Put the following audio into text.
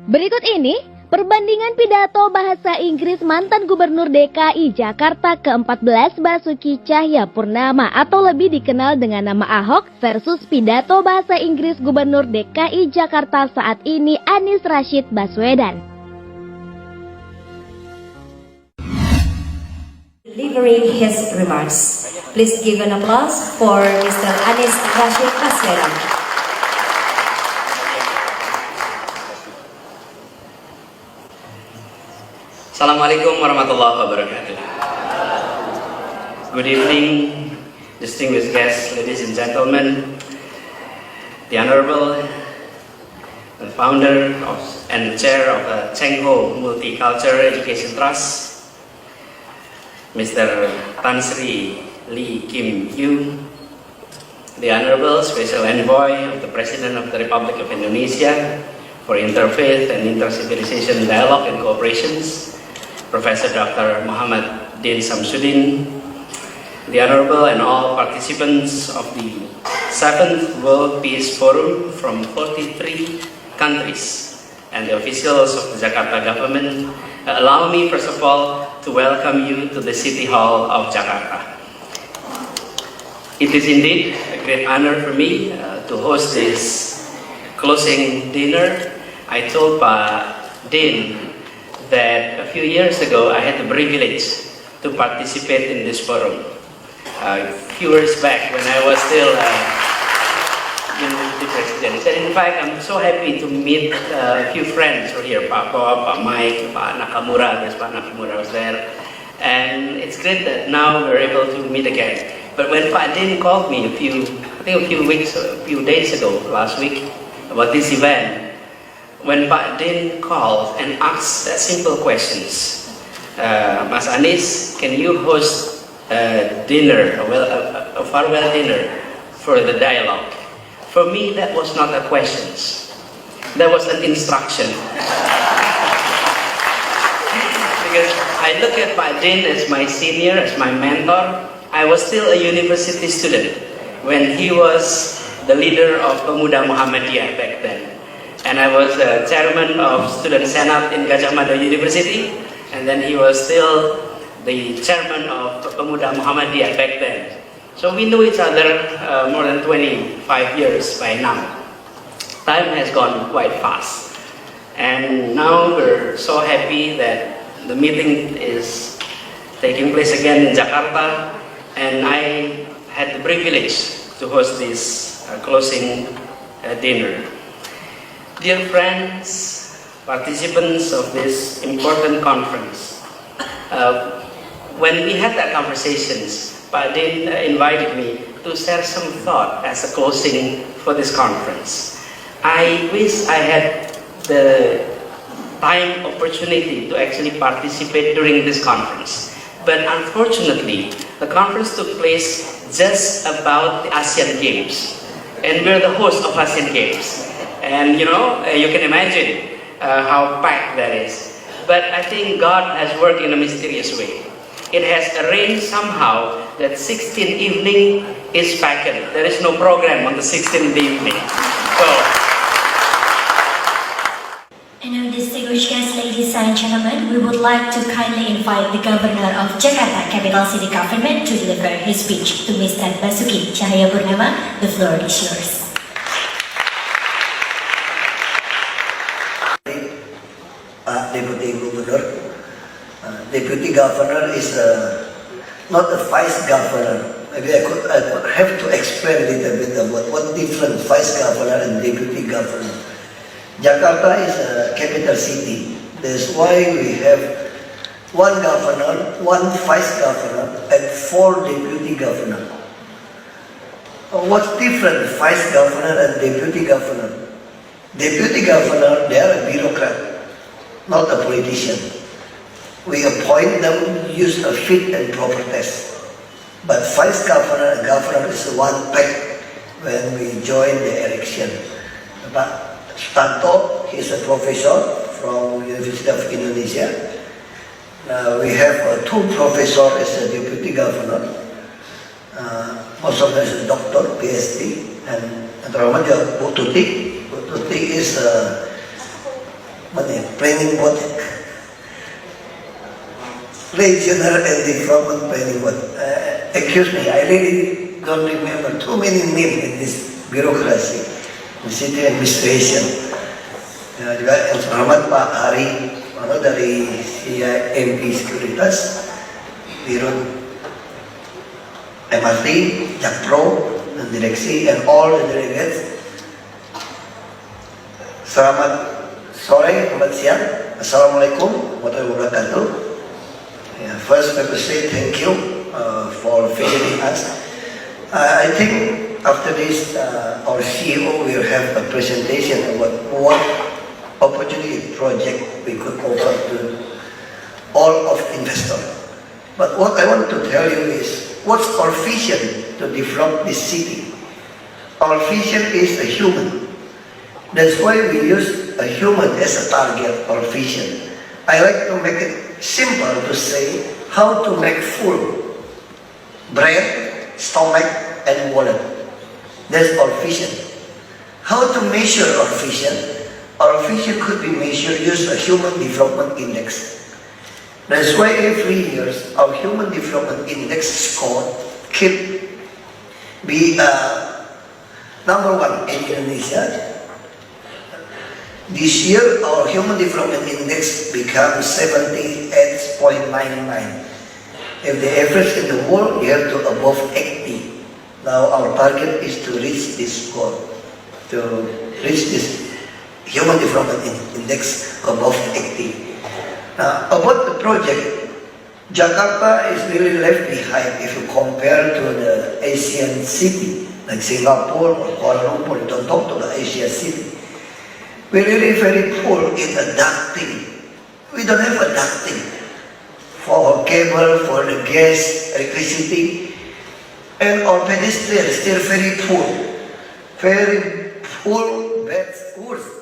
Berikut ini perbandingan pidato bahasa Inggris mantan Gubernur DKI Jakarta ke-14 Basuki Cahayapurnama atau lebih dikenal dengan nama Ahok versus pidato bahasa Inggris Gubernur DKI Jakarta saat ini Anies Rashid Baswedan. Delivering his remarks. Please give an applause for Mr. Anies Rashid Baswedan. Assalamualaikum warahmatullahi wabarakatuh. Good evening, distinguished guests, ladies and gentlemen. The Honorable founder and chair of the Cheng Ho Multicultural Education Trust, Mr. Tan Sri Lee Kim Yew, the Honorable Special Envoy of the President of the Republic of Indonesia for Interfaith and Intercivilization Dialogue and Cooperations, Professor Dr. Muhammad Din Samsudin, the Honorable and all participants of the 7th World Peace Forum from 43 countries, and the officials of the Jakarta government, allow me first of all to welcome you to the City Hall of Jakarta. It is indeed a great honor for me to host this closing dinner. I told Pak Din that a few years ago I had the privilege to participate in this forum. A few years back when I was still University President. So in fact, I'm so happy to meet a few friends who are here, Pak Bob, Pak Mike, Pak Nakamura, yes, Pak Nakamura was there. And it's great that now we're able to meet again. But when Pak Din called me a few days ago, last week, about this event, when Pak Din called and asked that simple questions, Mas Anies, can you host a dinner, a farewell dinner for the dialogue? For me, that was not a question. That was an instruction. Because I look at Pak Din as my senior, as my mentor. I was still a university student when he was the leader of Pemuda Muhammadiyah back then. And I was chairman of Student Senate in Gajah Mada University, and then he was still the chairman of Pemuda Muhammadiyah back then. So we knew each other more than 25 years by now. Time has gone quite fast. And now we're so happy that the meeting is taking place again in Jakarta, and I had the privilege to host this closing dinner. Dear friends, participants of this important conference, when we had that conversations, Pak Din invited me to share some thought as a closing for this conference. I wish I had the time, opportunity to actually participate during this conference. But unfortunately, the conference took place just about the Asian Games. And we're the host of Asian Games. And you know, you can imagine how packed that is. But I think God has worked in a mysterious way. It has arranged somehow that 16th evening is vacant. There is no program on the 16th evening. So, And now, distinguished guests, ladies and gentlemen, we would like to kindly invite the Governor of Jakarta Capital City Government to deliver his speech to Mr. Basuki Cahayapurnama. The floor is yours. Deputy Governor. Deputy Governor is not a Vice Governor. Maybe I could have to explain a little bit about what different Vice Governor and Deputy Governor. Jakarta is a capital city. That's why we have one Governor, one Vice Governor, and 4 Deputy Governor. What's different, Vice Governor and Deputy Governor? Deputy Governor, they are a bureaucrat, not a politician. We appoint them, use a fit and proper test. But Vice Governor and Governor is one pack when we join the election. But Stanto, he is a professor from University of Indonesia. We have 2 professors as a Deputy Governor. Most of them is a doctor, PhD, and Rahman Bu Tuti. Bu Tuti is planning board. Regional and development planning board. Excuse me, I really don't remember too many names in this bureaucracy, the city administration. Juga yang selamat Pak Hari, dari CIMP Sekuritas, Dirut MRT, Jakpro, dan direksi, and all the delegates. Selamat sore, selamat siang. Assalamualaikum warahmatullahi wabarakatuh. First, let me say thank you for visiting us. I think after this, our CEO will have a presentation about what opportunity project we could offer to all of investors. But what I want to tell you is, what's our vision to develop this city? Our vision is a human. That's why we use a human as a target or vision. I like to make it simple to say how to make full brain, stomach, and wallet. That's our vision. How to measure our vision? Our vision could be measured using a Human Development Index. That's why every year our Human Development Index score keep be number one in Indonesia. This year our Human Development Index becomes 78.99. If the average in the world, you have to above 80. Now our target is to reach this goal, to reach this Human Development Index above 80. Now, about the project, Jakarta is really left behind if you compare to the Asian city, like Singapore or Kuala Lumpur. Don't talk to the Asian city. We're really very poor in adapting. We don't have adapting for cable, for the gas, electricity, and our pedestrians still very poor, bad schools.